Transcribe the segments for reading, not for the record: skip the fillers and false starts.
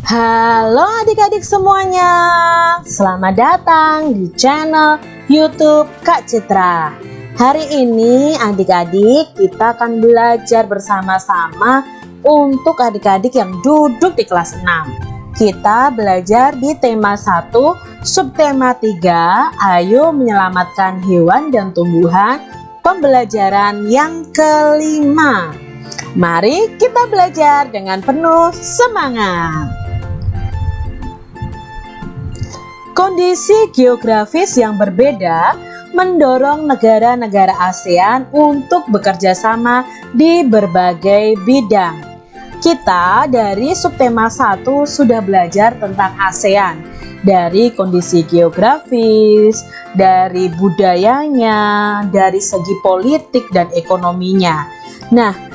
Halo adik-adik semuanya, selamat datang di channel YouTube Kak Citra. Hari ini adik-adik kita akan belajar bersama-sama untuk adik-adik yang duduk di kelas 6. Kita belajar di tema 1, subtema 3, ayo menyelamatkan hewan dan tumbuhan, pembelajaran yang kelima. Mari kita belajar dengan penuh semangat. Kondisi geografis yang berbeda mendorong negara-negara ASEAN untuk bekerja sama di berbagai bidang. Kita dari subtema 1 sudah belajar tentang ASEAN, dari kondisi geografis, dari budayanya, dari segi politik dan ekonominya. Nah,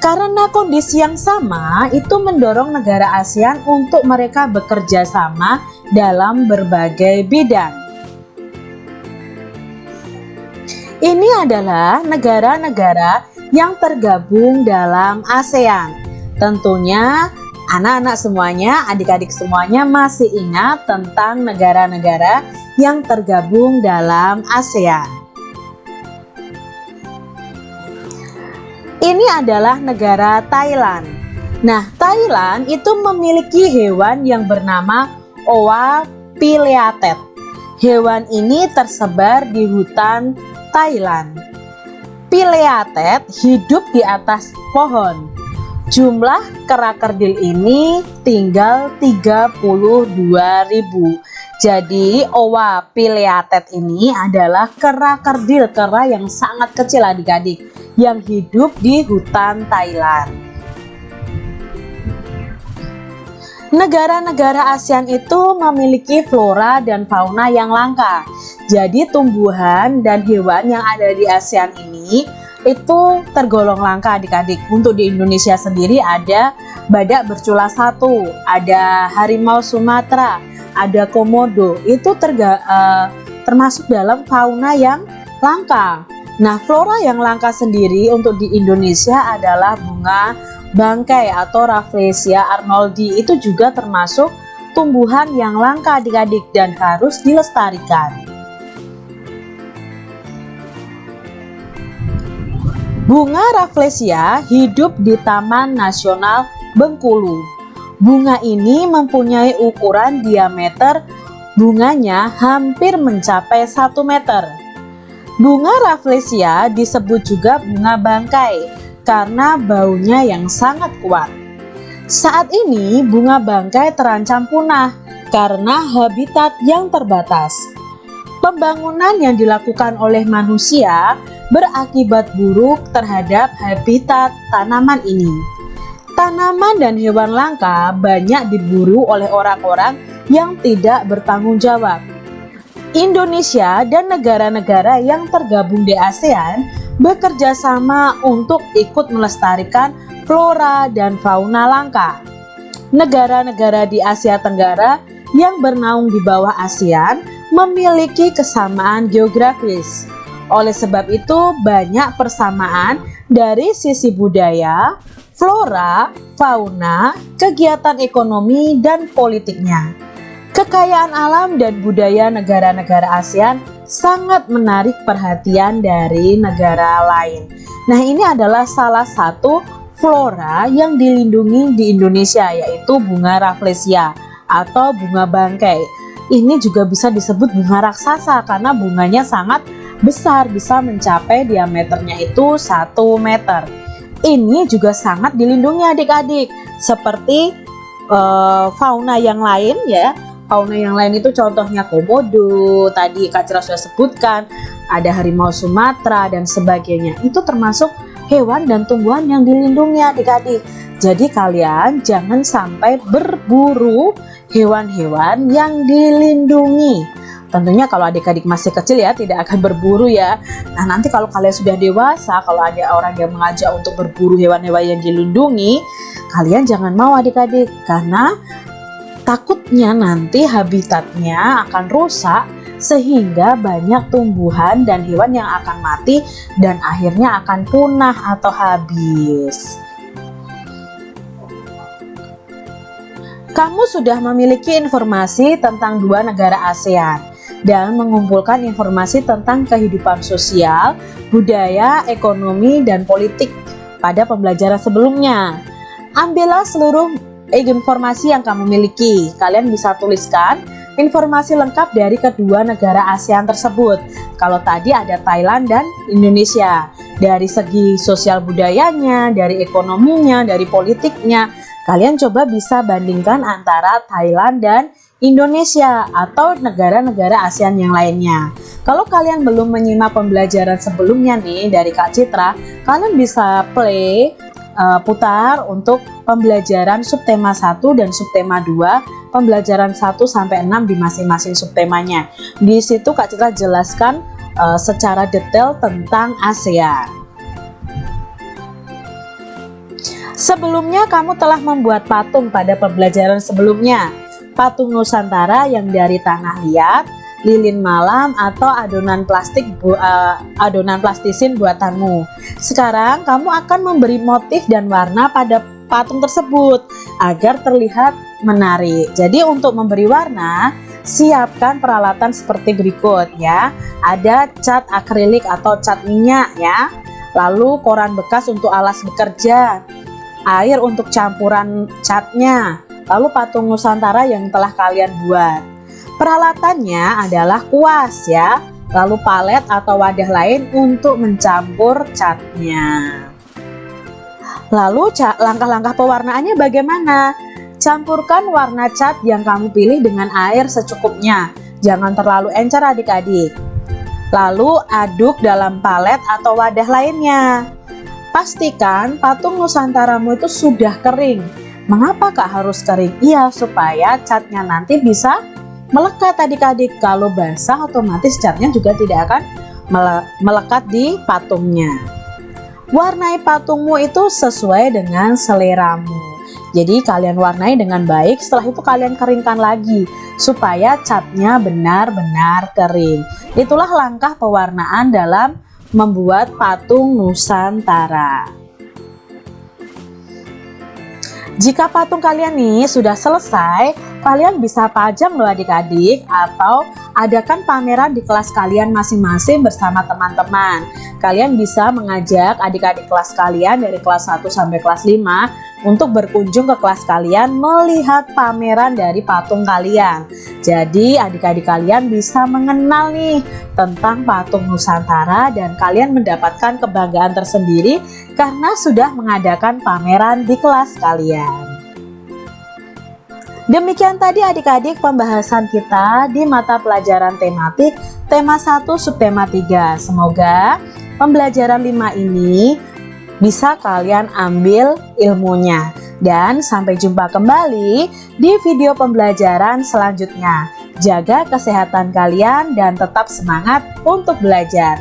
karena kondisi yang sama itu mendorong negara ASEAN untuk mereka bekerja sama dalam berbagai bidang. Ini adalah negara-negara yang tergabung dalam ASEAN. Tentunya anak-anak semuanya, adik-adik semuanya masih ingat tentang negara-negara yang tergabung dalam ASEAN. Ini adalah negara Thailand. Nah, Thailand itu memiliki hewan yang bernama Owa pileatet. Hewan ini tersebar di hutan Thailand. Pileatet hidup di atas pohon. Jumlah kera kerdil ini tinggal 32.000. Jadi Owa pileatet ini adalah kera kerdil, kera yang sangat kecil adik-adik, yang hidup di hutan Thailand. Negara-negara ASEAN itu memiliki flora dan fauna yang langka. Jadi tumbuhan dan hewan yang ada di ASEAN ini itu tergolong langka adik-adik. Untuk di Indonesia sendiri ada badak bercula 1, ada harimau Sumatera, ada komodo. Itu termasuk dalam fauna yang langka. Nah, flora yang langka sendiri untuk di Indonesia adalah bunga bangkai atau Rafflesia arnoldi. Itu juga termasuk tumbuhan yang langka adik-adik dan harus dilestarikan. Bunga Rafflesia hidup di Taman Nasional Bengkulu. Bunga ini mempunyai ukuran diameter bunganya hampir mencapai 1 meter. Bunga Rafflesia disebut juga bunga bangkai karena baunya yang sangat kuat. Saat ini bunga bangkai terancam punah karena habitat yang terbatas. Pembangunan yang dilakukan oleh manusia berakibat buruk terhadap habitat tanaman ini. Tanaman dan hewan langka banyak diburu oleh orang-orang yang tidak bertanggung jawab. Indonesia dan negara-negara yang tergabung di ASEAN bekerja sama untuk ikut melestarikan flora dan fauna langka. Negara-negara di Asia Tenggara yang bernaung di bawah ASEAN memiliki kesamaan geografis. Oleh sebab itu, banyak persamaan dari sisi budaya, flora, fauna, kegiatan ekonomi, dan politiknya. Kekayaan alam dan budaya negara-negara ASEAN sangat menarik perhatian dari negara lain. Nah, ini adalah salah satu flora yang dilindungi di Indonesia, yaitu bunga Rafflesia atau bunga bangkai. Ini juga bisa disebut bunga raksasa karena bunganya sangat besar, bisa mencapai diameternya itu 1 meter. Ini juga sangat dilindungi adik-adik, seperti fauna yang lain ya. Fauna yang lain itu contohnya komodo, tadi Kak Citra sudah sebutkan, ada harimau Sumatera dan sebagainya. Itu termasuk hewan dan tumbuhan yang dilindungi adik-adik. Jadi kalian jangan sampai berburu hewan-hewan yang dilindungi. Tentunya kalau adik-adik masih kecil ya tidak akan berburu ya. Nah, nanti kalau kalian sudah dewasa, kalau ada orang yang mengajak untuk berburu hewan-hewan yang dilindungi, kalian jangan mau adik-adik, karena takutnya nanti habitatnya akan rusak sehingga banyak tumbuhan dan hewan yang akan mati dan akhirnya akan punah atau habis. Kamu sudah memiliki informasi tentang dua negara ASEAN dan mengumpulkan informasi tentang kehidupan sosial, budaya, ekonomi, dan politik pada pembelajaran sebelumnya. Ambillah seluruh informasi yang kamu miliki. Kalian bisa tuliskan informasi lengkap dari kedua negara ASEAN tersebut. Kalau tadi ada Thailand dan Indonesia. Dari segi sosial budayanya, dari ekonominya, dari politiknya, kalian coba bisa bandingkan antara Thailand dan Indonesia atau negara-negara ASEAN yang lainnya. Kalau kalian belum menyimak pembelajaran sebelumnya nih dari Kak Citra, kalian bisa putar untuk pembelajaran subtema 1 dan subtema 2, pembelajaran 1 sampai 6 di masing-masing subtemanya. Di situ Kak Citra jelaskan secara detail tentang ASEAN. Sebelumnya kamu telah membuat patung pada pembelajaran sebelumnya. Patung Nusantara yang dari tanah liat, lilin malam, atau adonan plastisin buatanmu. Sekarang kamu akan memberi motif dan warna pada patung tersebut agar terlihat menarik. Jadi untuk memberi warna, siapkan peralatan seperti berikut ya. Ada cat akrilik atau cat minyak ya. Lalu koran bekas untuk alas bekerja, air untuk campuran catnya, lalu patung Nusantara yang telah kalian buat. Peralatannya adalah kuas ya, lalu palet atau wadah lain untuk mencampur catnya. Lalu langkah-langkah pewarnaannya bagaimana? Campurkan warna cat yang kamu pilih dengan air secukupnya, jangan terlalu encer adik-adik. Lalu aduk dalam palet atau wadah lainnya. Pastikan patung Nusantaramu itu sudah kering. Mengapa Kak harus kering? Iya, supaya catnya nanti bisa melekat adik-adik. Kalau basah otomatis catnya juga tidak akan melekat di patungnya. Warnai patungmu itu sesuai dengan seleramu. Jadi kalian warnai dengan baik, setelah itu kalian keringkan lagi supaya catnya benar-benar kering. Itulah langkah pewarnaan dalam membuat patung Nusantara. Jika patung kalian nih sudah selesai, kalian bisa pajang loh adik-adik, atau adakan pameran di kelas kalian masing-masing bersama teman-teman. Kalian bisa mengajak adik-adik kelas kalian dari kelas 1 sampai kelas 5 untuk berkunjung ke kelas kalian melihat pameran dari patung kalian. Jadi adik-adik kalian bisa mengenal nih tentang patung Nusantara dan kalian mendapatkan kebanggaan tersendiri karena sudah mengadakan pameran di kelas kalian. Demikian tadi adik-adik pembahasan kita di mata pelajaran tematik tema 1 subtema 3. Semoga pembelajaran 5 ini bisa kalian ambil ilmunya. Dan sampai jumpa kembali di video pembelajaran selanjutnya. Jaga kesehatan kalian dan tetap semangat untuk belajar.